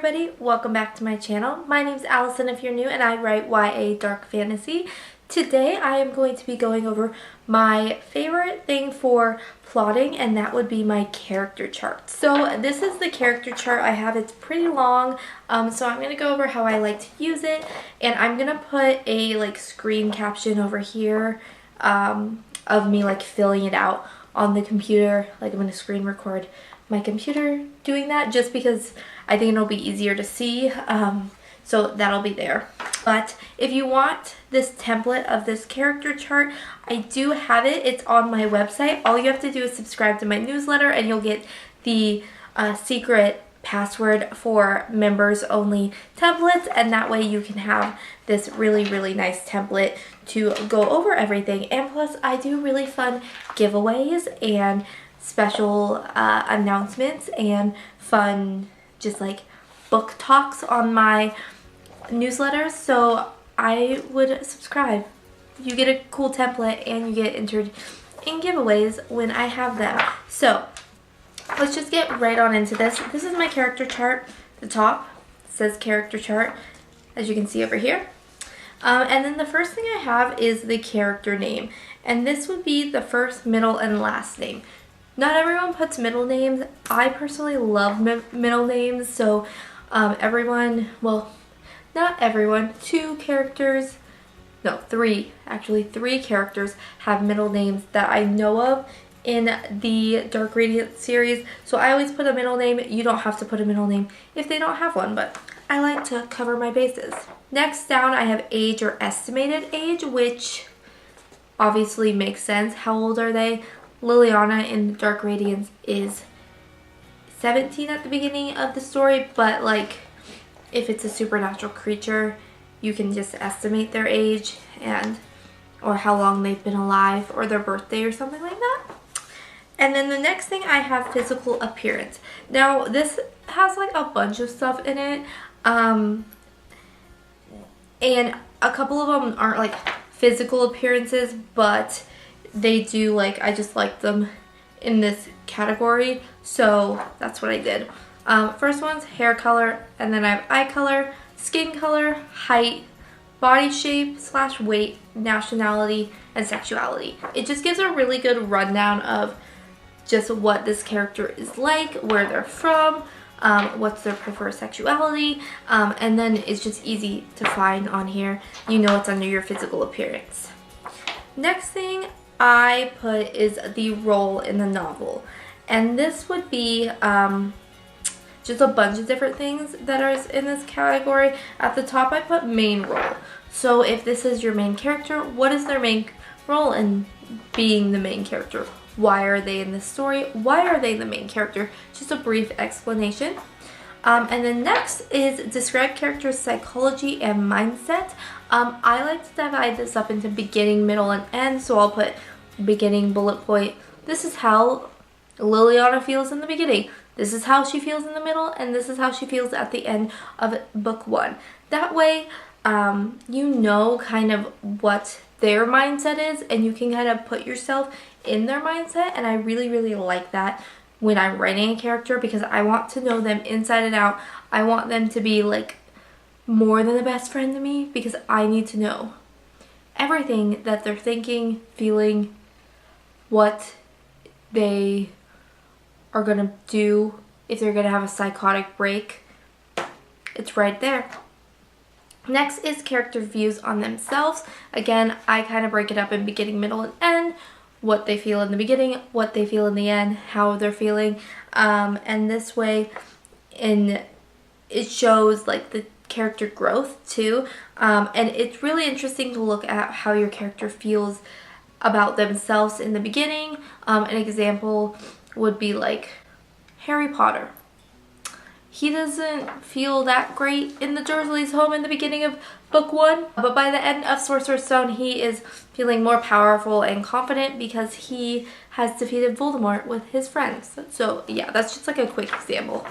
everybody, welcome back to my channel. My name is Allison if you're new, and I write YA dark fantasy. Today I am going to be going over my favorite thing for plotting, and that would be my character chart. So this is the character chart I have. It's pretty long, so I'm going to go over how I like to use it, and I'm going to put a screen caption over here of me filling it out on the computer. I'm going to screen record my computer doing that just because I think it'll be easier to see, so that'll be there. But if you want this template of this character chart, I do have it. It's on my website. All you have to do is subscribe to my newsletter and you'll get the secret password for members only templates, and that way you can have this really nice template to go over everything. And plus I do really fun giveaways and special announcements and fun just book talks on my newsletters, so I would subscribe. You get a cool template and you get entered in giveaways when I have them. So let's just get right on into this. This is my character chart. The top says character chart, as you can see over here. And then the first thing I have is the character name, and this would be the first, middle, and last name. Not everyone puts middle names. I personally love middle names, so everyone, well, not everyone, three characters have middle names that I know of in the Dark Radiant series, so I always put a middle name. You don't have to put a middle name if they don't have one, but I like to cover my bases. Next down I have age or estimated age, which obviously makes sense. How old are they? Liliana in Dark Radiance is 17 at the beginning of the story, but if it's a supernatural creature, you can just estimate their age or how long they've been alive or their birthday or something like that. And then the next thing I have physical appearance. Now this has a bunch of stuff in it, and a couple of them aren't physical appearances, but they do I just like them in this category, so that's what I did. First one's hair color, and then I have eye color, skin color, height, body shape / weight, nationality, and sexuality. It just gives a really good rundown of just what this character is like, where they're from, what's their preferred sexuality, and then it's just easy to find on here. You know it's under your physical appearance. Next thing I put is the role in the novel, and this would be just a bunch of different things that are in this category. At the top I put main role. So if this is your main character, what is their main role in being the main character? Why are they in this story? Why are they the main character? Just a brief explanation. And then next is describe character's psychology and mindset. I like to divide this up into beginning, middle, and end, so I'll put beginning bullet point. This is how Liliana feels in the beginning. This is how she feels in the middle, and this is how she feels at the end of book 1. That way, you know kind of what their mindset is, and you can kind of put yourself in their mindset, and I really like that when I'm writing a character, because I want to know them inside and out. I want them to be more than a best friend to me, because I need to know everything that they're thinking, feeling, what they are gonna do, if they're gonna have a psychotic break. It's right there. Next is character views on themselves. Again, I kind of break it up in beginning, middle, and end. What they feel in the beginning, what they feel in the end, how they're feeling, and this way it shows the character growth too, and it's really interesting to look at how your character feels about themselves in the beginning. An example would be Harry Potter. He doesn't feel that great in the Dursleys' home in the beginning of book 1, but by the end of Sorcerer's Stone, he is feeling more powerful and confident because he has defeated Voldemort with his friends. So yeah, that's just a quick example.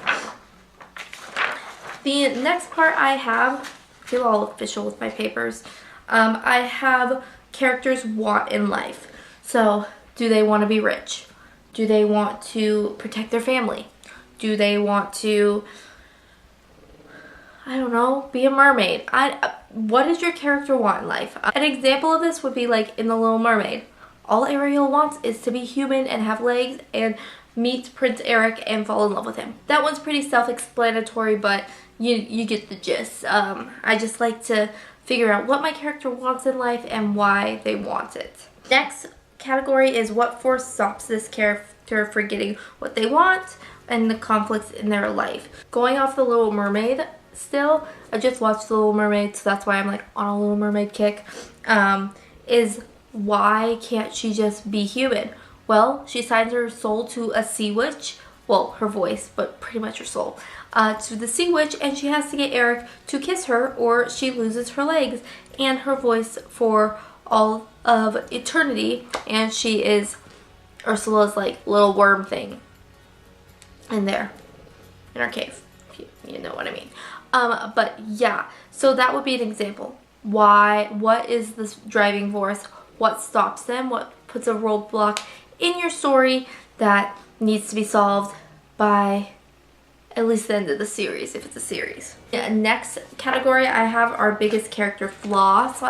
The next part I have, I feel all official with my papers, I have characters want in life. So do they want to be rich? Do they want to protect their family? Do they want to I don't know, be a mermaid. What does your character want in life? An example of this would be like in The Little Mermaid. All Ariel wants is to be human and have legs and meet Prince Eric and fall in love with him. That one's pretty self-explanatory, but you get the gist. I just like to figure out what my character wants in life and why they want it. Next category is what force stops this character from getting what they want and the conflicts in their life. Going off The Little Mermaid still, I just watched The Little Mermaid, so that's why I'm like on a Little Mermaid kick, is why can't she just be human? Well, she signs her soul to a sea witch, well, her voice, but pretty much her soul, to the sea witch, and she has to get Eric to kiss her or she loses her legs and her voice for all of eternity, and she is Ursula's like little worm thing in there, in her cave, if you know what I mean. But yeah, so that would be an example. What is this driving force? What stops them? What puts a roadblock in your story that needs to be solved by at least the end of the series, if it's a series. Yeah, next category I have our biggest character flaws.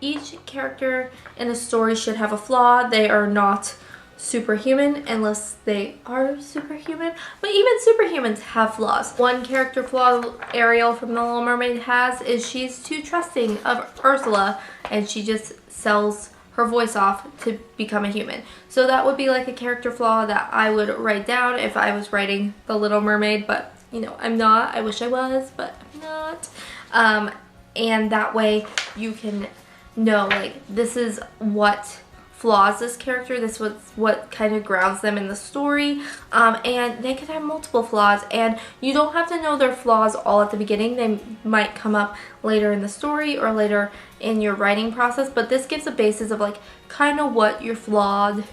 Each character in a story should have a flaw. They are not superhuman unless they are superhuman, but even superhumans have flaws. One character flaw Ariel from The Little Mermaid has is she's too trusting of Ursula and she just sells her voice off to become a human. So that would be like a character flaw that I would write down if I was writing The Little Mermaid, but you know, I'm not. I wish I was, but I'm not. And that way you can know like this is what flaws this character, this was what kind of grounds them in the story, and they could have multiple flaws, and you don't have to know their flaws all at the beginning. They might come up later in the story or later in your writing process, but this gives a basis of like kind of what your flawed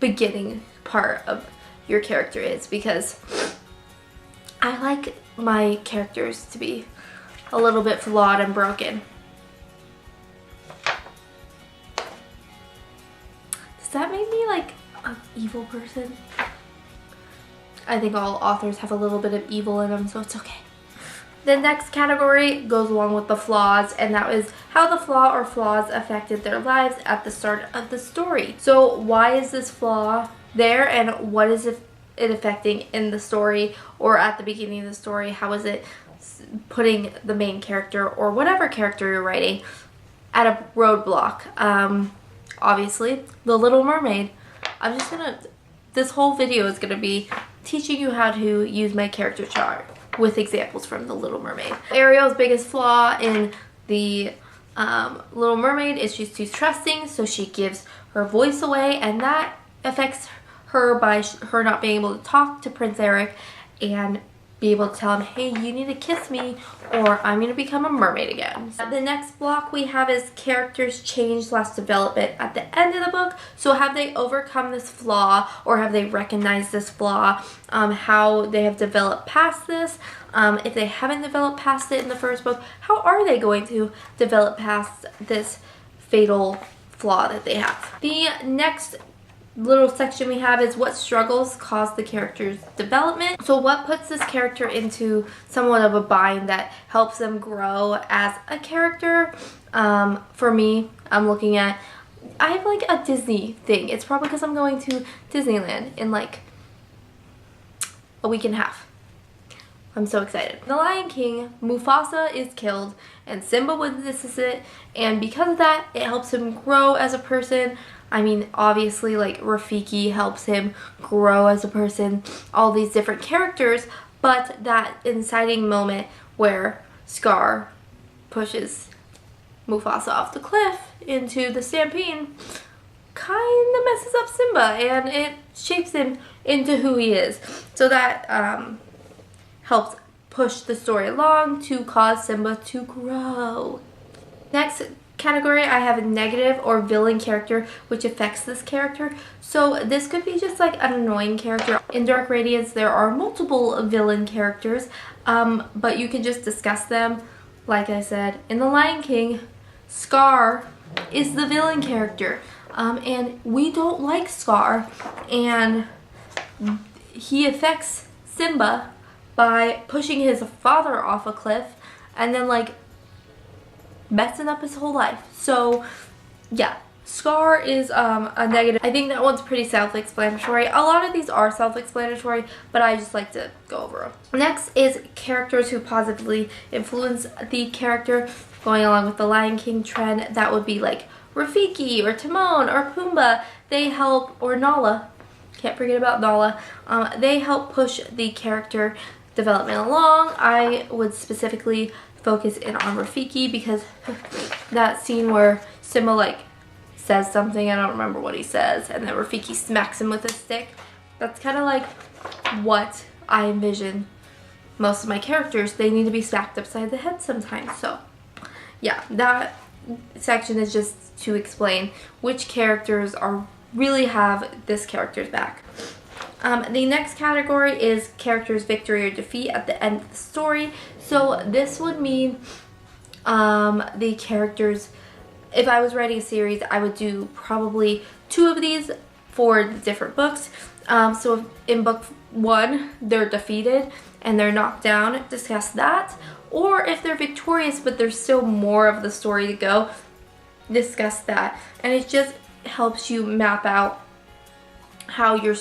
beginning part of your character is, because I like my characters to be a little bit flawed and broken. Does that make me like an evil person? I think all authors have a little bit of evil in them, so it's okay. The next category goes along with the flaws, and that is how the flaw or flaws affected their lives at the start of the story. So why is this flaw there, and what is it affecting in the story or at the beginning of the story? How is it putting the main character or whatever character you're writing at a roadblock? Obviously, The Little Mermaid. This whole video is gonna be teaching you how to use my character chart with examples from The Little Mermaid. Ariel's biggest flaw in The Little Mermaid is she's too trusting, so she gives her voice away, and that affects her by her not being able to talk to Prince Eric and be able to tell him, hey, you need to kiss me or I'm going to become a mermaid again. The next block we have is characters change/development at the end of the book. So have they overcome this flaw, or have they recognized this flaw? How they have developed past this. If they haven't developed past it in the first book, how are they going to develop past this fatal flaw that they have? The next little section we have is what struggles cause the character's development. So what puts this character into somewhat of a bind that helps them grow as a character? For me, I'm looking at, I have like a Disney thing. It's probably because I'm going to Disneyland in like a week and a half. I'm so excited. The Lion King, Mufasa is killed and Simba witnesses it, and because of that, it helps him grow as a person. I mean, obviously, like, Rafiki helps him grow as a person, all these different characters, but that inciting moment where Scar pushes Mufasa off the cliff into the stampede kind of messes up Simba, and it shapes him into who he is. So that helps push the story along to cause Simba to grow. Next category, I have a negative or villain character which affects this character. So this could be just like an annoying character. In Dark Radiance there are multiple villain characters, but you can just discuss them. Like I said, in The Lion King, Scar is the villain character, and we don't like Scar, and he affects Simba by pushing his father off a cliff and then like messing up his whole life. So yeah, Scar is a negative. I think that one's pretty self-explanatory. A lot of these are self-explanatory, but I just like to go over them. Next is characters who positively influence the character. Going along with the Lion King trend, that would be like Rafiki or Timon or Pumbaa. They help, or Nala, can't forget about Nala. They help push the character development along. I would specifically focus in on Rafiki because that scene where Simba like says something, I don't remember what he says, and then Rafiki smacks him with a stick. That's kind of like what I envision most of my characters. They need to be smacked upside the head sometimes. So yeah, that section is just to explain which characters are really have this character's back. The next category is characters' victory or defeat at the end of the story. So this would mean the characters, if I was writing a series, I would do probably 2 of these for different books. So in book 1, they're defeated and they're knocked down, discuss that. Or if they're victorious but there's still more of the story to go, discuss that. And it just helps you map out how you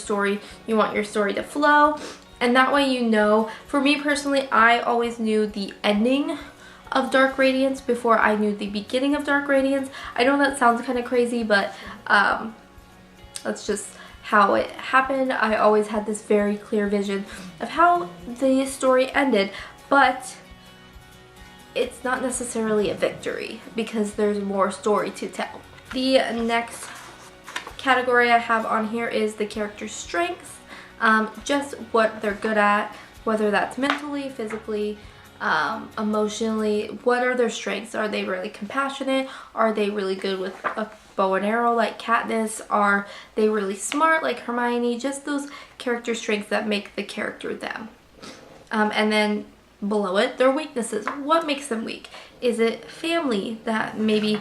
want your story to flow. And that way you know. For me personally, I always knew the ending of Dark Radiance before I knew the beginning of Dark Radiance. I know that sounds kind of crazy, but that's just how it happened. I always had this very clear vision of how the story ended, but it's not necessarily a victory because there's more story to tell. The next category I have on here is the character's strengths, just what they're good at, whether that's mentally, physically, emotionally. What are their strengths? Are they really compassionate? Are they really good with a bow and arrow like Katniss? Are they really smart like Hermione? Just those character strengths that make the character them. And then below it, their weaknesses. What makes them weak? Is it family that maybe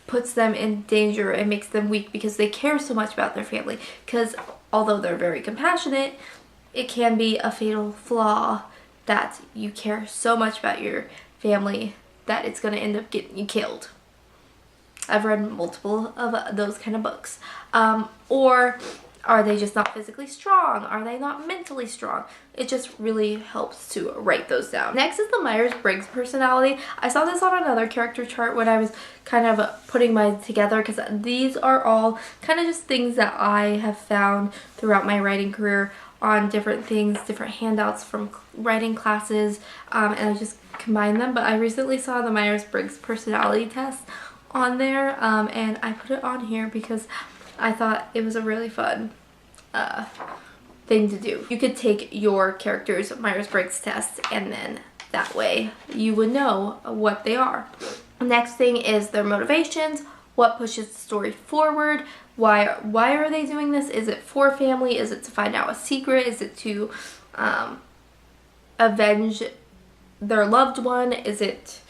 puts them in danger and makes them weak because they care so much about their family? Because although they're very compassionate, it can be a fatal flaw that you care so much about your family that it's going to end up getting you killed. I've read multiple of those kind of books. Or are they just not physically strong? Are they not mentally strong? It just really helps to write those down. Next is the Myers-Briggs personality. I saw this on another character chart when I was kind of putting mine together, because these are all kind of just things that I have found throughout my writing career on different things, different handouts from writing classes, and I just combined them. But I recently saw the Myers-Briggs personality test on there, and I put it on here because I thought it was a really fun thing to do. You could take your character's Myers-Briggs test, and then that way you would know what they are. Next thing is their motivations. What pushes the story forward? Why are they doing this? Is it for family? Is it to find out a secret? Is it to avenge their loved one? Is it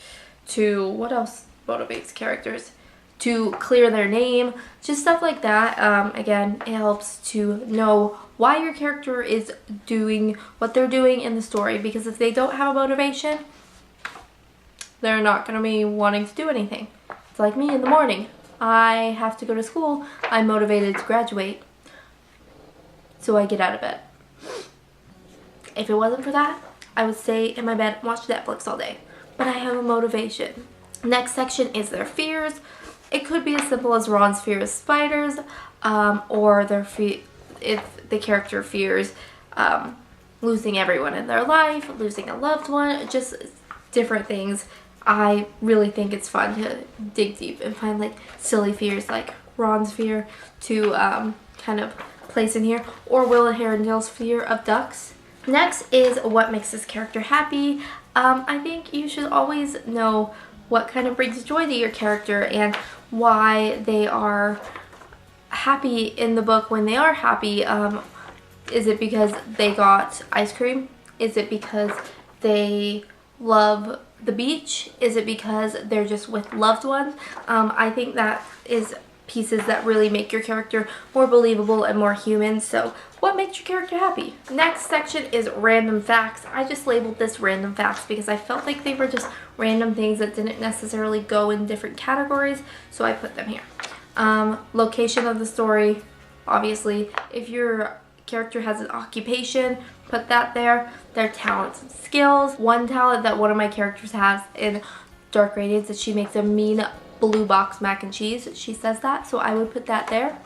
to, what else motivates characters? To clear their name, just stuff like that. Again, it helps to know why your character is doing what they're doing in the story, because if they don't have a motivation, they're not going to be wanting to do anything. It's like me in the morning. I have to go to school. I'm motivated to graduate, so I get out of bed. If it wasn't for that, I would stay in my bed and watch Netflix all day. But I have a motivation. Next section is their fears. It could be as simple as Ron's fear of spiders, or their if the character fears losing everyone in their life, losing a loved one, just different things. I really think it's fun to dig deep and find like silly fears like Ron's fear to kind of place in here, or Will Herondale's fear of ducks. Next is what makes this character happy. I think you should always know what kind of brings joy to your character and why they are happy in the book when they are happy. Is it because they got ice cream? Is it because they love the beach? Is it because they're just with loved ones? I think that is pieces that really make your character more believable and more human. So what makes your character happy? Next section is random facts. I just labeled this random facts because I felt like they were just random things that didn't necessarily go in different categories, so I put them here. Location of the story, obviously. If your character has an occupation, put that there. Their talents and skills. One talent that one of my characters has in Dark Radiance is she makes a mean blue box mac and cheese. She says that, so I would put that there.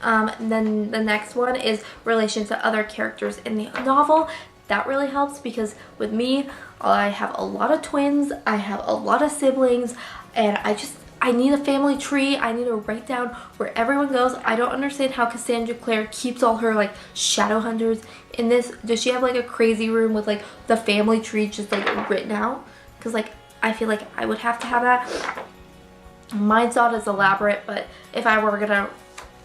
And then the next one is relation to other characters in the novel. That really helps because with me, I have a lot of twins, I have a lot of siblings, and I need a family tree. I need to write down where everyone goes. I don't understand how Cassandra Clare keeps all her like shadow hunters in this. Does she have like a crazy room with like the family tree just like written out? Because like I feel like I would have to have that. Mine's not as elaborate, but if I were gonna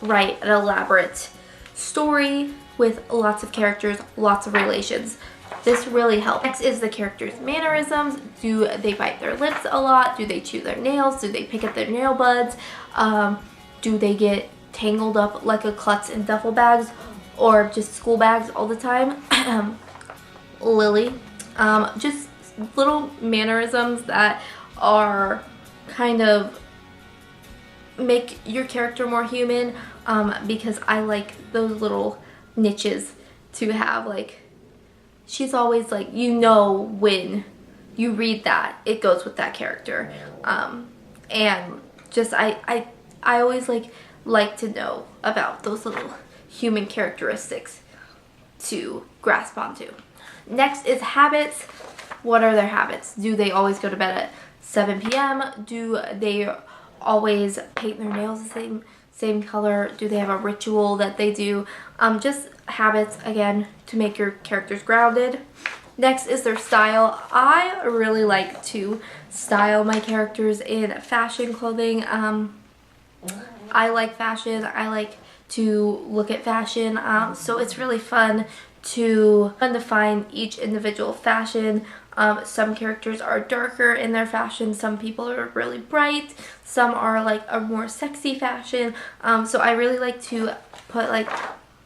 write an elaborate story with lots of characters, lots of relations, this really helps. Next is the characters' mannerisms. Do they bite their lips a lot? Do they chew their nails? Do they pick at their nail buds? Do they get tangled up like a klutz in duffel bags or just school bags all the time? Lily. Just little mannerisms that are kind of make your character more human, because I like those little niches to have. Like, she's always like, you know, when you read that, it goes with that character. And just I always like to know about those little human characteristics to grasp onto. Next is habits. What are their habits? Do they always go to bed at 7 p.m.? Do they always paint their nails the same color? Do they have a ritual that they do? Just habits, again, to make your characters grounded. Next is their style. I really like to style my characters in fashion clothing. I like fashion. I like to look at fashion. So it's really fun to find each individual fashion. Some characters are darker in their fashion, some people are really bright, some are like a more sexy fashion. So I really like to put like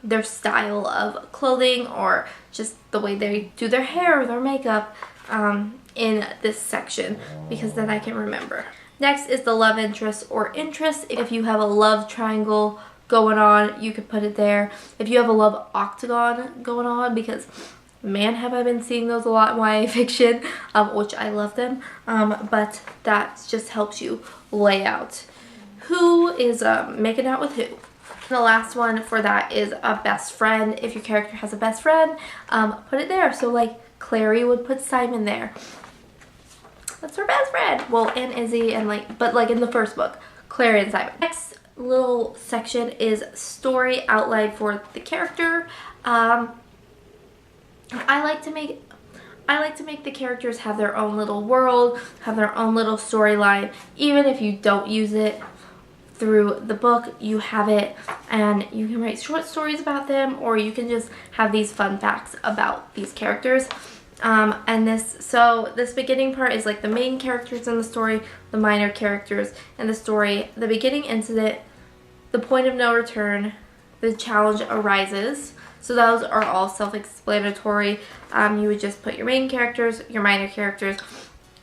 their style of clothing or just the way they do their hair or their makeup in this section, because then I can remember. Next is the love interest or interest. If you have a love triangle going on, you could put it there. If you have a love octagon going on, because man, have I been seeing those a lot in YA fiction, which I love them, but that just helps you lay out who is making out with who. The last one for that is a best friend. If your character has a best friend, put it there. So like Clary would put Simon there. That's her best friend. Well, and Izzy, and but in the first book, Clary and Simon. Next little section is story outline for the character. I like to make the characters have their own little world, have their own little storyline. Even if you don't use it through the book, you have it, and you can write short stories about them, or you can just have these fun facts about these characters. And this beginning part is like the main characters in the story, the minor characters in the story, the beginning incident, the point of no return, the challenge arises. So those are all self-explanatory. You would just put your main characters, your minor characters,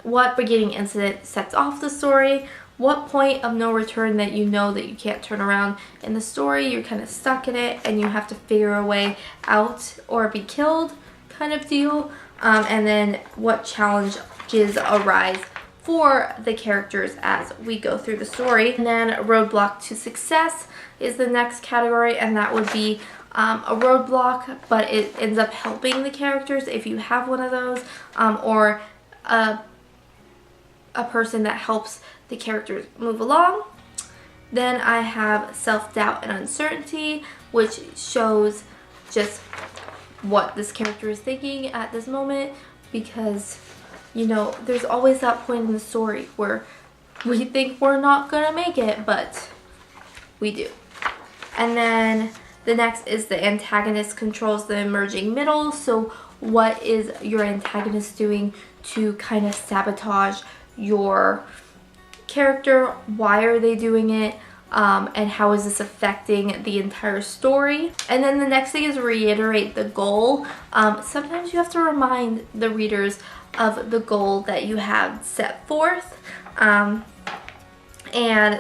what beginning incident sets off the story, what point of no return that you know that you can't turn around in the story, you're kind of stuck in it and you have to figure a way out or be killed kind of deal, and then what challenges arise for the characters as we go through the story. And then roadblock to success is the next category, and that would be a roadblock, but it ends up helping the characters if you have one of those, or a person that helps the characters move along. Then I have self-doubt and uncertainty, which shows just what this character is thinking at this moment, because you know there's always that point in the story where we think we're not gonna make it, but we do. And then the next is the antagonist controls the emerging middle. So what is your antagonist doing to kind of sabotage your character? Why are they doing it? and how is this affecting the entire story. And then the next thing is reiterate the goal. Sometimes you have to remind the readers of the goal that you have set forth, and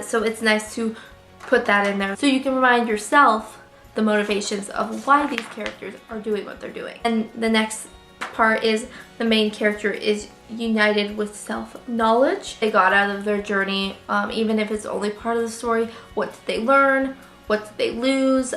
so it's nice to put that in there so you can remind yourself the motivations of why these characters are doing what they're doing. And the next part is the main character is united with self-knowledge. They got out of their journey, even if it's only part of the story. What did they learn? What did they lose?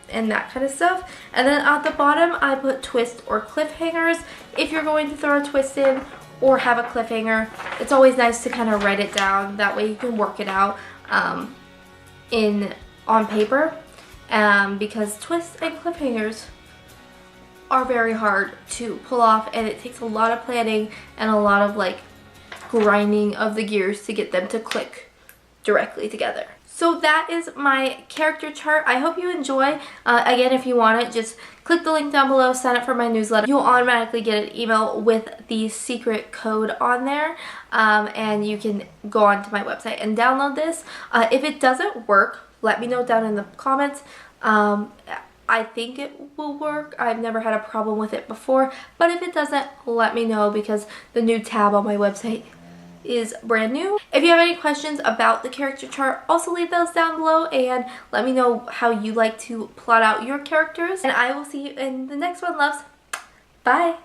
And that kind of stuff. And then at the bottom I put twist or cliffhangers. If you're going to throw a twist in or have a cliffhanger, it's always nice to kind of write it down. That way you can work it out on paper, because twists and cliffhangers are very hard to pull off, and it takes a lot of planning and a lot of like grinding of the gears to get them to click directly together. So that is my character chart. I hope you enjoy. Again, if you want it, just click the link down below, sign up for my newsletter. You'll automatically get an email with the secret code on there, and you can go onto my website and download this. If it doesn't work, let me know down in the comments. I think it will work. I've never had a problem with it before, but if it doesn't, let me know, because the new tab on my website is brand new. If you have any questions about the character chart, also leave those down below and let me know how you like to plot out your characters. And I will see you in the next one, loves. Bye!